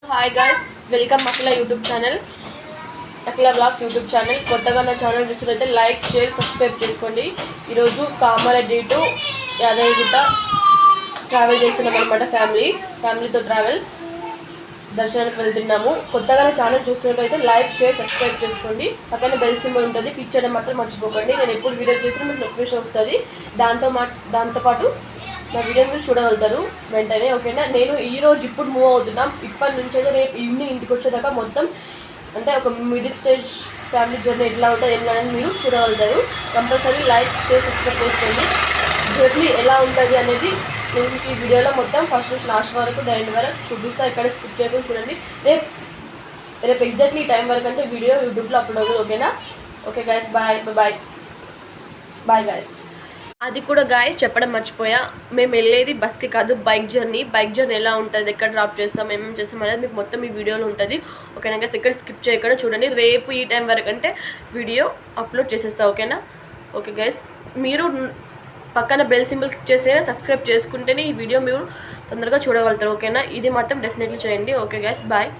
Hi guys, welcome అఖిల YouTube channel, అఖిల vlogs YouTube channel. కొత్తగా నా channel చూసినట్లయితే లైక్, షేర్, సబ్స్క్రైబ్ చేసుకోండి. ఈరోజు కామారెడ్డి టు యాదగిరిగుట్ట ట్రావెల్ చేస్తున్నాం అనమాట. ఫ్యామిలీతో ట్రావెల్ దర్శనానికి వెళ్తున్నాము. కొత్తగా నా ఛానల్ చూసినట్లయితే లైక్, షేర్, సబ్స్క్రైబ్ చేసుకోండి. పక్కన బెల్ సింబల్ ఉంటుంది, క్లిక్ చేయడం మాత్రం మర్చిపోకండి. నేను ఎప్పుడు వీడియో చేసినా మీకు నోటిఫికేషన్ వస్తుంది. దాంతోపాటు నా వీడియో మీరు చూడగలుగుతారు వెంటనే, ఓకేనా. నేను ఇప్పుడు మూవ్ అవుతున్నాం. ఇప్పటి నుంచి అయితే రేపు ఈవినింగ్ ఇంటికి వచ్చేదాకా మొత్తం అంటే ఒక మిడిల్ స్టేజ్ ఫ్యామిలీ జర్నీ ఎట్లా ఉంటుంది ఏంటనేది మీరు చూడగలుగుతారు. కంపల్సరీ లైక్, షేర్, సబ్స్క్రైబ్ చేసుకోండి. జర్నీ ఎలా ఉంటుంది అనేది నేను ఈ వీడియోలో మొత్తం ఫస్ట్ నుంచి లాస్ట్ వరకు డైన్ వరకు చూపిస్తాను. ఇక్కడ స్కిప్ చేయకుండా చూడండి. రేపు ఎగ్జాక్ట్లీ ఈ టైం వరకు అంటే వీడియో యూట్యూబ్లో అప్లోడ్ అవుతుంది, ఓకేనా. Okay guys, bye guys. అది కూడా గాయస్ చెప్పడం మర్చిపోయా, మేము వెళ్ళేది బస్కి కాదు, బైక్ జర్నీ ఎలా ఉంటుంది, ఎక్కడ డ్రాప్ చేస్తాం, ఏమేమి చేస్తాం అనేది మీకు మొత్తం ఈ వీడియోలో ఉంటుంది, ఓకేనా గైస్. ఎక్కడ స్కిప్ చేయకుండా చూడండి. రేపు ఈ టైం వరకు అంటే వీడియో అప్లోడ్ చేసేస్తా, ఓకేనా. ఓకే గైస్, మీరు పక్కన బెల్ సింబల్ క్లిక్ చేస్తే సబ్స్క్రైబ్ చేసుకుంటేనే ఈ వీడియో మీరు తొందరగా చూడగలుగుతారు, ఓకేనా. ఇది మాత్రం డెఫినెట్లీ చేయండి. Okay guys, bye.